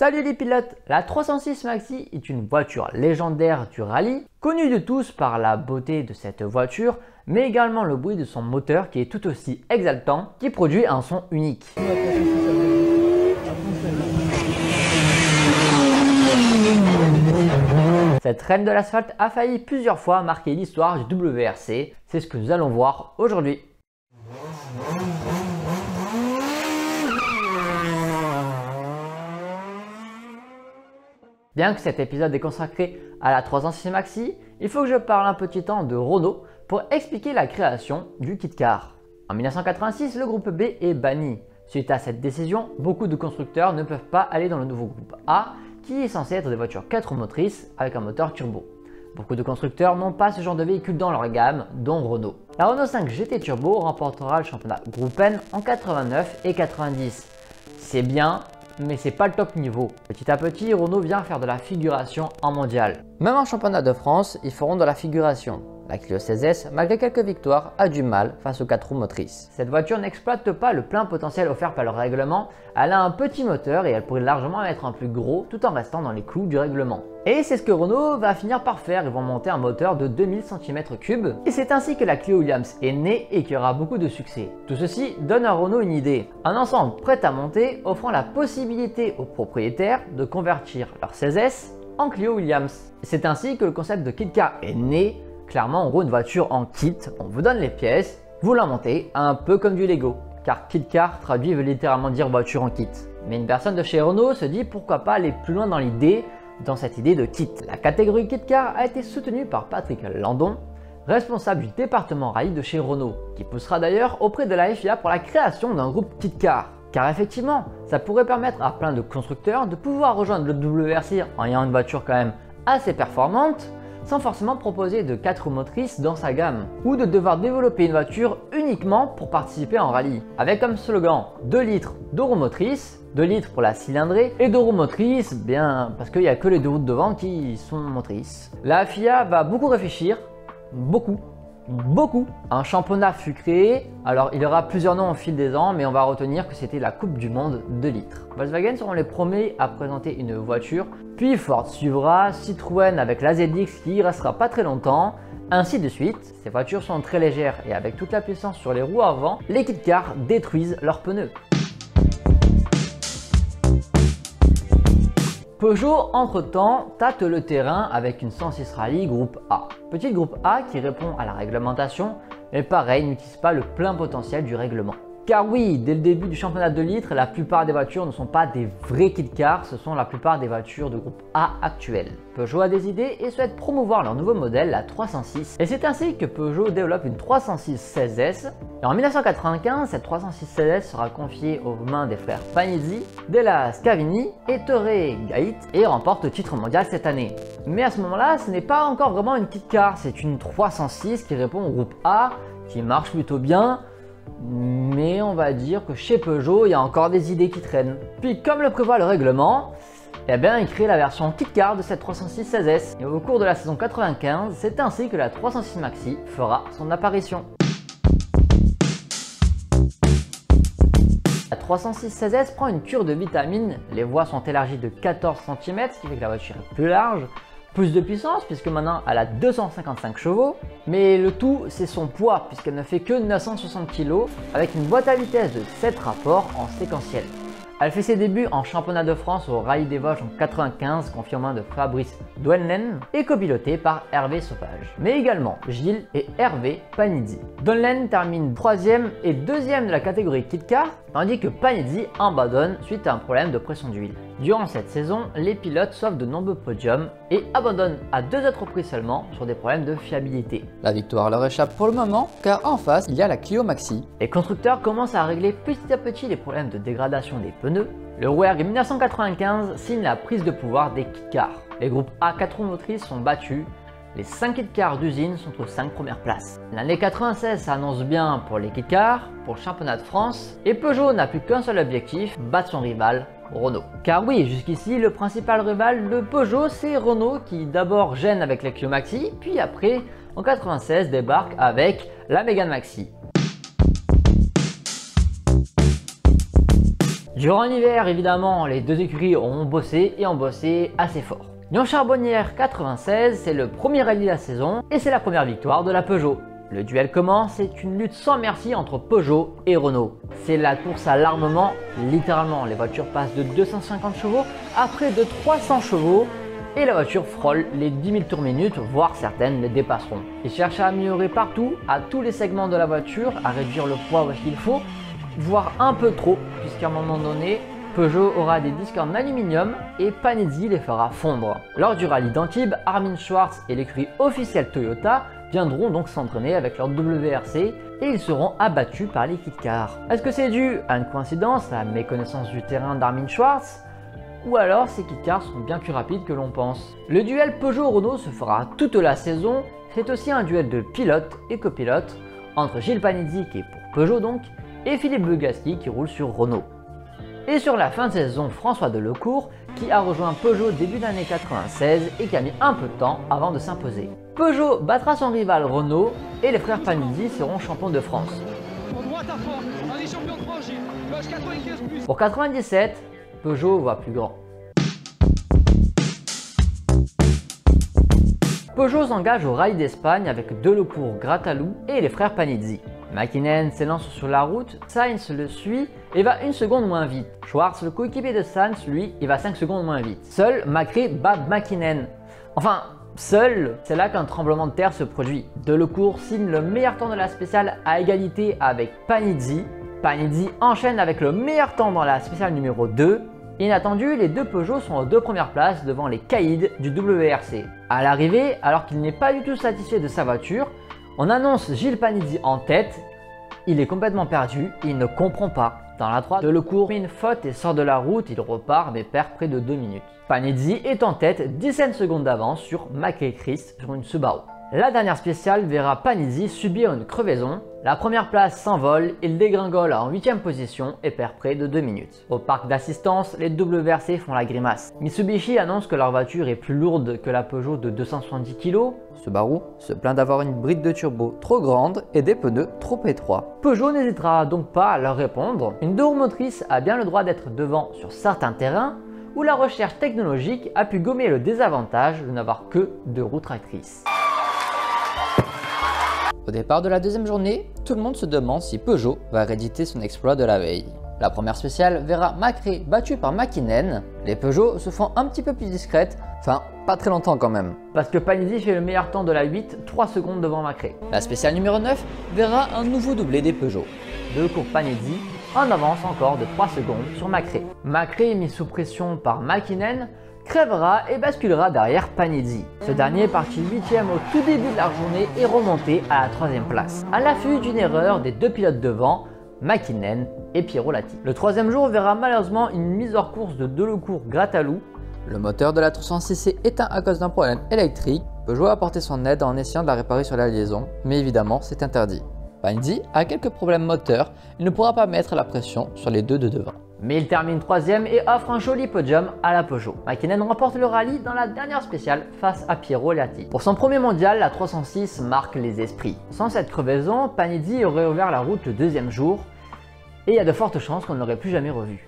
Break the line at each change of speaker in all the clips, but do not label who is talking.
Salut les pilotes! La 306 Maxi est une voiture légendaire du rallye, connue de tous par la beauté de cette voiture, mais également le bruit de son moteur qui est tout aussi exaltant, qui produit un son unique. Cette reine de l'asphalte a failli plusieurs fois marquer l'histoire du WRC, c'est ce que nous allons voir aujourd'hui. Bien que cet épisode est consacré à la 306 Maxi, il faut que je parle un petit temps de Renault pour expliquer la création du kit car. En 1986, le groupe B est banni. Suite à cette décision, beaucoup de constructeurs ne peuvent pas aller dans le nouveau groupe A, qui est censé être des voitures 4 roues motrices avec un moteur turbo. Beaucoup de constructeurs n'ont pas ce genre de véhicule dans leur gamme, dont Renault. La Renault 5 GT Turbo remportera le championnat Groupe N en 89 et 90. C'est bien, mais c'est pas le top niveau. Petit à petit, Renault vient faire de la figuration en mondial. Même en championnat de France, ils feront de la figuration. La Clio 16S, malgré quelques victoires, a du mal face aux 4 roues motrices. Cette voiture n'exploite pas le plein potentiel offert par le règlement, elle a un petit moteur et elle pourrait largement être un plus gros tout en restant dans les clous du règlement. Et c'est ce que Renault va finir par faire, ils vont monter un moteur de 2000 cm3 et c'est ainsi que la Clio Williams est née et qui aura beaucoup de succès. Tout ceci donne à Renault une idée, un ensemble prêt à monter offrant la possibilité aux propriétaires de convertir leur 16S en Clio Williams. C'est ainsi que le concept de kit car est né. Clairement, en gros, une voiture en kit, on vous donne les pièces, vous la montez, un peu comme du Lego. Car kit car traduit veut littéralement dire voiture en kit. Mais une personne de chez Renault se dit pourquoi pas aller plus loin dans cette idée de kit. La catégorie kit car a été soutenue par Patrick Landon, responsable du département rallye de chez Renault, qui poussera d'ailleurs auprès de la FIA pour la création d'un groupe kit car. Car effectivement, ça pourrait permettre à plein de constructeurs de pouvoir rejoindre le WRC en ayant une voiture quand même assez performante, sans forcément proposer de 4 roues motrices dans sa gamme, ou de devoir développer une voiture uniquement pour participer en rallye, avec comme slogan 2 litres, 2 roues motrices, 2 litres pour la cylindrée et 2 roues motrices, bien parce qu'il n'y a que les 2 roues de devant qui sont motrices. La FIA va beaucoup réfléchir, beaucoup. Un championnat fut créé, alors il y aura plusieurs noms au fil des ans, mais on va retenir que c'était la Coupe du Monde 2 litres. Volkswagen seront les premiers à présenter une voiture, puis Ford suivra, Citroën avec la ZX qui restera pas très longtemps, ainsi de suite. Ces voitures sont très légères et avec toute la puissance sur les roues avant, les kit cars détruisent leurs pneus. Peugeot, entre-temps, tâte le terrain avec une 106 Rally Groupe A. Petit groupe A qui répond à la réglementation, mais pareil, n'utilise pas le plein potentiel du règlement. Car oui, dès le début du championnat de litres, la plupart des voitures ne sont pas des vrais kit cars, ce sont la plupart des voitures de groupe A actuelles. Peugeot a des idées et souhaite promouvoir leur nouveau modèle, la 306. Et c'est ainsi que Peugeot développe une 306 16S. Et en 1995, cette 306 16S sera confiée aux mains des frères Panizzi, Della Scavini et Torre Gait et remporte le titre mondial cette année. Mais à ce moment-là, ce n'est pas encore vraiment une kit car, c'est une 306 qui répond au groupe A, qui marche plutôt bien. Mais on va dire que chez Peugeot, il y a encore des idées qui traînent. Puis comme le prévoit le règlement, eh bien, il crée la version kit car de cette 306 16S. Et au cours de la saison 95, c'est ainsi que la 306 Maxi fera son apparition. La 306 16S prend une cure de vitamines, les voies sont élargies de 14 cm, ce qui fait que la voiture est plus large. Plus de puissance puisque maintenant elle a 255 chevaux, mais le tout c'est son poids puisqu'elle ne fait que 960 kg avec une boîte à vitesse de 7 rapports en séquentiel. Elle fait ses débuts en championnat de France au Rallye des Vosges en 95, confié aux mains de Fabrice Doenlen et copilotée par Hervé Sauvage, mais également Gilles et Hervé Panizzi. Doenlen termine 3e et 2e de la catégorie kit car, tandis que Panizzi abandonne suite à un problème de pression d'huile. Durant cette saison, les pilotes sauvent de nombreux podiums et abandonnent à 2 autres reprises seulement sur des problèmes de fiabilité. La victoire leur échappe pour le moment car en face il y a la Clio Maxi. Les constructeurs commencent à régler petit à petit les problèmes de dégradation des pneus. Le Rouergue 1995 signe la prise de pouvoir des kit cars. Les groupes A 4 roues motrices sont battus. Les 5 kit cars d'usine sont aux 5 premières places. L'année 96 s'annonce bien pour les kit cars, pour le championnat de France, et Peugeot n'a plus qu'un seul objectif, battre son rival, Renault. Car oui, jusqu'ici, le principal rival de Peugeot, c'est Renault qui d'abord gêne avec la Clio Maxi, puis après, en 96, débarque avec la Mégane Maxi. Durant l'hiver, évidemment, les deux écuries ont bossé et ont bossé assez fort. Lyon Charbonnière 96, c'est le premier rallye de la saison et c'est la première victoire de la Peugeot. Le duel commence, c'est une lutte sans merci entre Peugeot et Renault. C'est la course à l'armement, littéralement. Les voitures passent de 250 chevaux à près de 300 chevaux et la voiture frôle les 10 000 tours minute, voire certaines les dépasseront. Ils cherchent à améliorer partout, à tous les segments de la voiture, à réduire le poids où il faut, voire un peu trop, puisqu'à un moment donné, Peugeot aura des disques en aluminium et Panizzi les fera fondre. Lors du rallye d'Antibes, Armin Schwartz et l'écurie officielle Toyota viendront donc s'entraîner avec leur WRC et ils seront abattus par les kit cars. Est-ce que c'est dû à une coïncidence, à la méconnaissance du terrain d'Armin Schwartz, ou alors ces kit cars sont bien plus rapides que l'on pense? Le duel Peugeot-Renault se fera toute la saison, c'est aussi un duel de pilotes et copilotes entre Gilles Panizzi qui est pour Peugeot donc, et Philippe Bugaszki qui roule sur Renault. Et sur la fin de saison, François Delecourt qui a rejoint Peugeot début d'année 96 et qui a mis un peu de temps avant de s'imposer. Peugeot battra son rival Renault et les frères Panizzi seront champions de France. Pour 97, Peugeot voit plus grand. Peugeot s'engage au Rallye d'Espagne avec Delecourt, Grattalou et les frères Panizzi. Mäkinen s'élance sur la route, Sainz le suit et va 1 seconde moins vite. Schwartz, le coéquipier de Sainz, lui, il va 5 secondes moins vite. Seul Macré bat Mäkinen. Enfin, seul, c'est là qu'un tremblement de terre se produit. Delecourt signe le meilleur temps de la spéciale à égalité avec Panizzi. Panizzi enchaîne avec le meilleur temps dans la spéciale numéro 2. Inattendu, les deux Peugeot sont aux 2 premières places devant les caïds du WRC. À l'arrivée, alors qu'il n'est pas du tout satisfait de sa voiture, on annonce Gilles Panizzi en tête. Il est complètement perdu, il ne comprend pas. Dans la 3, Delecourt met une faute et sort de la route, il repart mais perd près de 2 minutes. Panizzi est en tête, 17 secondes d'avance sur Macré Chris sur une Subaru. La dernière spéciale verra Panizzi subir une crevaison. La première place s'envole, il dégringole en 8e position et perd près de 2 minutes. Au parc d'assistance, les WRC font la grimace. Mitsubishi annonce que leur voiture est plus lourde que la Peugeot de 270 kg. Subaru se plaint d'avoir une bride de turbo trop grande et des pneus trop étroits. Peugeot n'hésitera donc pas à leur répondre. Une 2 roues motrice a bien le droit d'être devant sur certains terrains où la recherche technologique a pu gommer le désavantage de n'avoir que 2 roues tractrices. Au départ de la deuxième journée, tout le monde se demande si Peugeot va rééditer son exploit de la veille. La première spéciale verra Macré battu par Mäkinen. Les Peugeot se font un petit peu plus discrètes, enfin pas très longtemps quand même. Parce que Panizzi fait le meilleur temps de la 8, 3 secondes devant Macré. La spéciale numéro 9 verra un nouveau doublé des Peugeot. Delecourt Panizzi en avance encore de 3 secondes sur Macré. Macré, mis sous pression par Mäkinen, crèvera et basculera derrière Panizzi. Ce dernier, parti 8e au tout début de la journée, est remonté à la 3e place. À l'affût d'une erreur des 2 pilotes devant, Mäkinen et Piero Lati. Le 3e jour verra malheureusement une mise hors course de Delecourt Grattalou. Le moteur de la 306 s'est éteint à cause d'un problème électrique. Peugeot a apporté son aide en essayant de la réparer sur la liaison, mais évidemment c'est interdit. Panizzi a quelques problèmes moteurs, il ne pourra pas mettre la pression sur les 2 de devant. Mais il termine 3e et offre un joli podium à la Peugeot. Mäkinen remporte le rallye dans la dernière spéciale face à Piero Lati. Pour son premier mondial, la 306 marque les esprits. Sans cette crevaison, Panizzi aurait ouvert la route le 2e jour et il y a de fortes chances qu'on ne l'aurait plus jamais revu.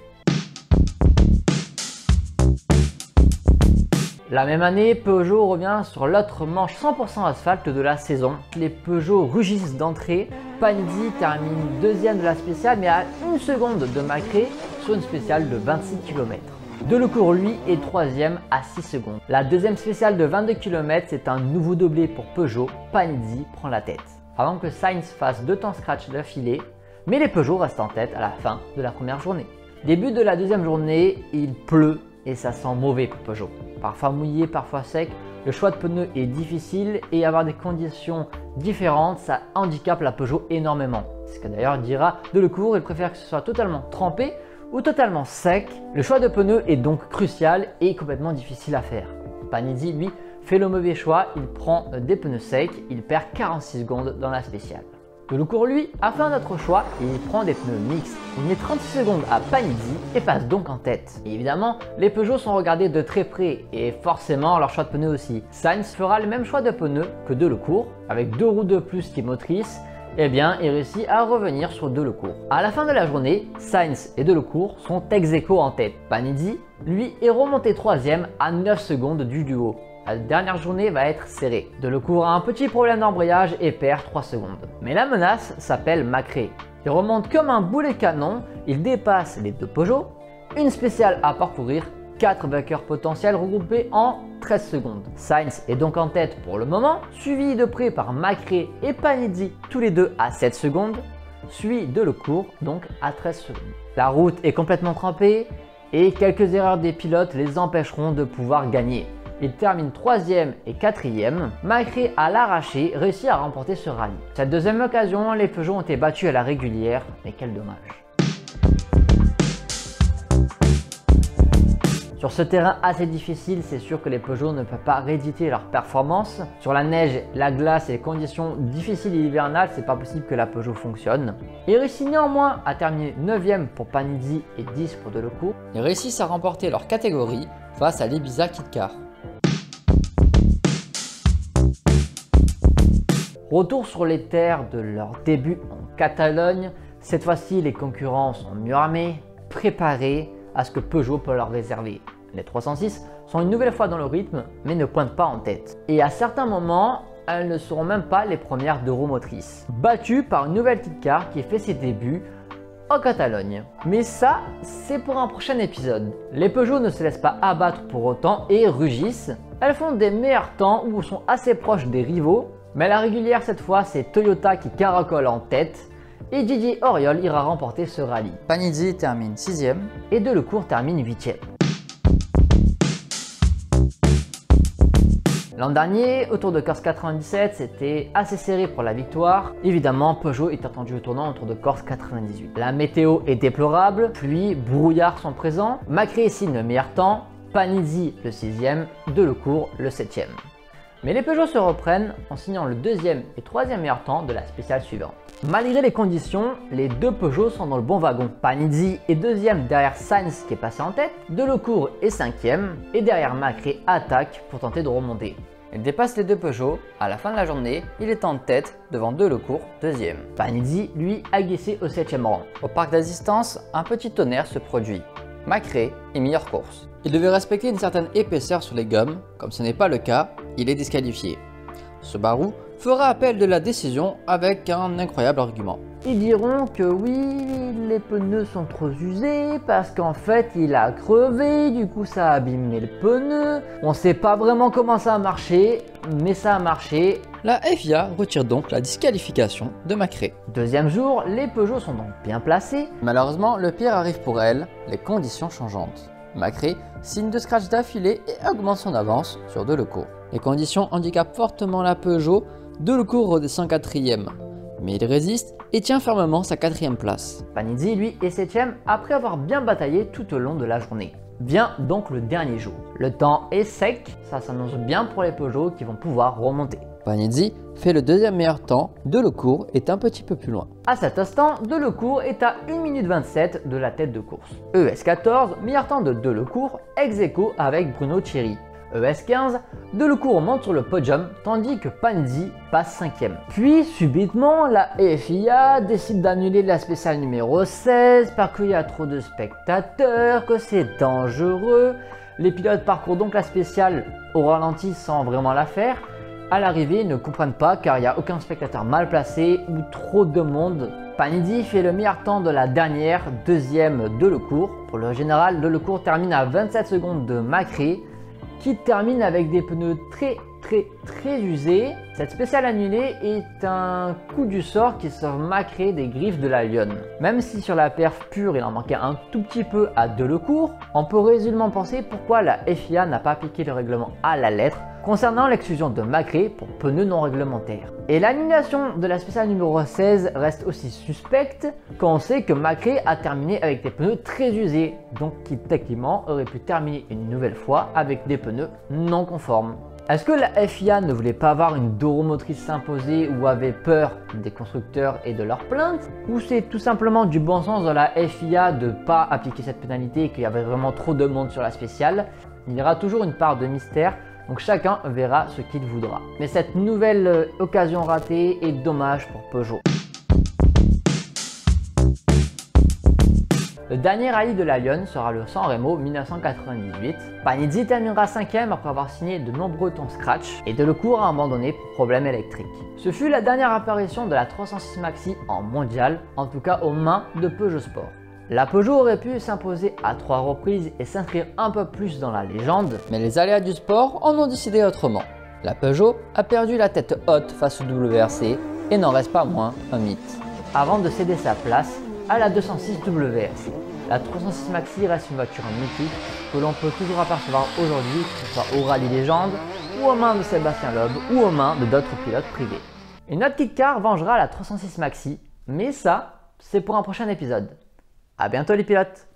La même année, Peugeot revient sur l'autre manche 100% asphalte de la saison. Les Peugeot rugissent d'entrée. Panizzi termine 2e de la spéciale mais à 1 seconde de Macré sur une spéciale de 26 km. Delecourt lui est 3e à 6 secondes. La 2e spéciale de 22 km, c'est un nouveau doublé pour Peugeot. Panizzi prend la tête. Avant que Sainz fasse 2 temps scratch d'affilée, mais les Peugeot restent en tête à la fin de la première journée. Début de la 2e journée, il pleut et ça sent mauvais pour Peugeot. Parfois mouillé, parfois sec, le choix de pneus est difficile et avoir des conditions différentes, ça handicape la Peugeot énormément. C'est ce que d'ailleurs dira Delecourt, il préfère que ce soit totalement trempé ou totalement sec. Le choix de pneus est donc crucial et complètement difficile à faire. Panizzi, lui, fait le mauvais choix, il prend des pneus secs, il perd 46 secondes dans la spéciale. Delecourt, lui, a fait un autre choix et il prend des pneus mixtes. Il met 36 secondes à Panizzi et passe donc en tête. Et évidemment, les Peugeot sont regardés de très près et forcément leur choix de pneus aussi. Sainz fera le même choix de pneus que Delecourt, avec 2 roues de plus qui motrices eh bien, il réussit à revenir sur Delecourt. À la fin de la journée, Sainz et Delecourt sont ex-aequo en tête. Panizzi, lui, est remonté 3e à 9 secondes du duo. La dernière journée va être serrée. Delecourt a un petit problème d'embrayage et perd 3 secondes. Mais la menace s'appelle Macré. Il remonte comme un boulet canon, il dépasse les deux Peugeot, une spéciale à parcourir, 4 vainqueurs potentiels regroupés en 13 secondes. Sainz est donc en tête pour le moment, suivi de près par Macré et Panizzi, tous les deux à 7 secondes, suivi Delecourt donc à 13 secondes. La route est complètement trempée et quelques erreurs des pilotes les empêcheront de pouvoir gagner. Il termine 3e et 4e. Macré à l'arraché réussit à remporter ce rallye. Cette deuxième occasion, les Peugeot ont été battus à la régulière, mais quel dommage. Sur ce terrain assez difficile, c'est sûr que les Peugeot ne peuvent pas rééditer leur performance. Sur la neige, la glace et les conditions difficiles et hivernales, c'est pas possible que la Peugeot fonctionne. Ils réussissent néanmoins à terminer 9e pour Panizzi et 10 pour Delecourt. Ils réussissent à remporter leur catégorie face à l'Ibiza Kit Car. Retour sur les terres de leur début en Catalogne. Cette fois-ci, les concurrents sont mieux armés, préparés à ce que Peugeot peut leur réserver. Les 306 sont une nouvelle fois dans le rythme, mais ne pointent pas en tête. Et à certains moments, elles ne seront même pas les premières d'Euromotrice. Battues par une nouvelle Kit Car qui fait ses débuts en Catalogne. Mais ça, c'est pour un prochain épisode. Les Peugeot ne se laissent pas abattre pour autant et rugissent. Elles font des meilleurs temps ou sont assez proches des rivaux. Mais la régulière cette fois, c'est Toyota qui caracole en tête et Didier Auriol ira remporter ce rallye. Panizzi termine 6e et Delecourt termine 8e. L'an dernier, au Tour de Corse 97, c'était assez serré pour la victoire. Évidemment, Peugeot est attendu au tournant au Tour de Corse 98. La météo est déplorable, pluie, brouillard sont présents. Macré signe le meilleur temps, Panizzi le 6e, Delecourt le 7e. Mais les Peugeot se reprennent en signant le 2e et 3e meilleur temps de la spéciale suivante. Malgré les conditions, les deux Peugeot sont dans le bon wagon. Panizzi est 2e derrière Sainz qui est passé en tête, Delecourt est 5e et derrière Macré attaque pour tenter de remonter. Il dépasse les deux Peugeot, à la fin de la journée, il est en tête devant Delecourt 2e. Panizzi, lui, a glissé au 7e rang. Au parc d'assistance, un petit tonnerre se produit. Macré est meilleure course. Il devait respecter une certaine épaisseur sur les gommes, comme ce n'est pas le cas, il est disqualifié. Subaru fera appel de la décision avec un incroyable argument. Ils diront que oui, les pneus sont trop usés parce qu'en fait il a crevé, du coup ça a abîmé le pneu. On sait pas vraiment comment ça a marché, mais ça a marché. La FIA retire donc la disqualification de Macré. Deuxième jour, les Peugeot sont donc bien placés. Malheureusement, le pire arrive pour elle, les conditions changeantes. Macré signe 2 scratchs d'affilée et augmente son avance sur Delecourt. Les conditions handicapent fortement la Peugeot, Delecourt redescend 4e. Mais il résiste et tient fermement sa 4e place. Panizzi, lui, est 7e après avoir bien bataillé tout au long de la journée. Vient donc le dernier jour. Le temps est sec, ça s'annonce bien pour les Peugeot qui vont pouvoir remonter. Panizzi fait le 2e meilleur temps, Delecourt est un petit peu plus loin. À cet instant, Delecourt est à 1 minute 27 de la tête de course. ES14, meilleur temps de Delecourt, ex-aequo avec Bruno Thierry. ES15, Delecourt monte sur le podium tandis que Panizzi passe 5e. Puis subitement, la FIA décide d'annuler la spéciale numéro 16 parce qu'il y a trop de spectateurs, que c'est dangereux. Les pilotes parcourent donc la spéciale au ralenti sans vraiment la faire. À l'arrivée, ils ne comprennent pas car il n'y a aucun spectateur mal placé ou trop de monde. Panizzi fait le meilleur temps de la dernière, 2e Delecourt. Pour le général, Delecourt termine à 27 secondes de Macré, qui termine avec des pneus très usés. Cette spéciale annulée est un coup du sort qui sauve Macré des griffes de la lionne. Même si sur la perf pure il en manquait un tout petit peu à Delecourt, on peut résolument penser pourquoi la FIA n'a pas appliqué le règlement à la lettre concernant l'exclusion de Macré pour pneus non réglementaires. Et l'annulation de la spéciale numéro 16 reste aussi suspecte quand on sait que Macré a terminé avec des pneus très usés, donc qui techniquement aurait pu terminer une nouvelle fois avec des pneus non conformes. Est-ce que la FIA ne voulait pas avoir une Euromotrice s'imposer ou avait peur des constructeurs et de leurs plaintes? Ou c'est tout simplement du bon sens de la FIA de ne pas appliquer cette pénalité et qu'il y avait vraiment trop de monde sur la spéciale? Il y aura toujours une part de mystère, donc chacun verra ce qu'il voudra. Mais cette nouvelle occasion ratée est dommage pour Peugeot. Le dernier rallye de la Lyon sera le San Remo 1998. Panizzi terminera 5ème après avoir signé de nombreux temps scratch et Delecourt a abandonné pour problème électrique. Ce fut la dernière apparition de la 306 Maxi en mondial, en tout cas aux mains de Peugeot Sport. La Peugeot aurait pu s'imposer à 3 reprises et s'inscrire un peu plus dans la légende, mais les aléas du sport en ont décidé autrement. La Peugeot a perdu la tête haute face au WRC et n'en reste pas moins un mythe. Avant de céder sa place à la 206 WRC. La 306 Maxi reste une voiture mythique que l'on peut toujours apercevoir aujourd'hui, que ce soit au Rallye Légende, ou aux mains de Sébastien Loeb, ou aux mains de d'autres pilotes privés. Une autre kit car vengera la 306 Maxi, mais ça, c'est pour un prochain épisode. A bientôt les pilotes!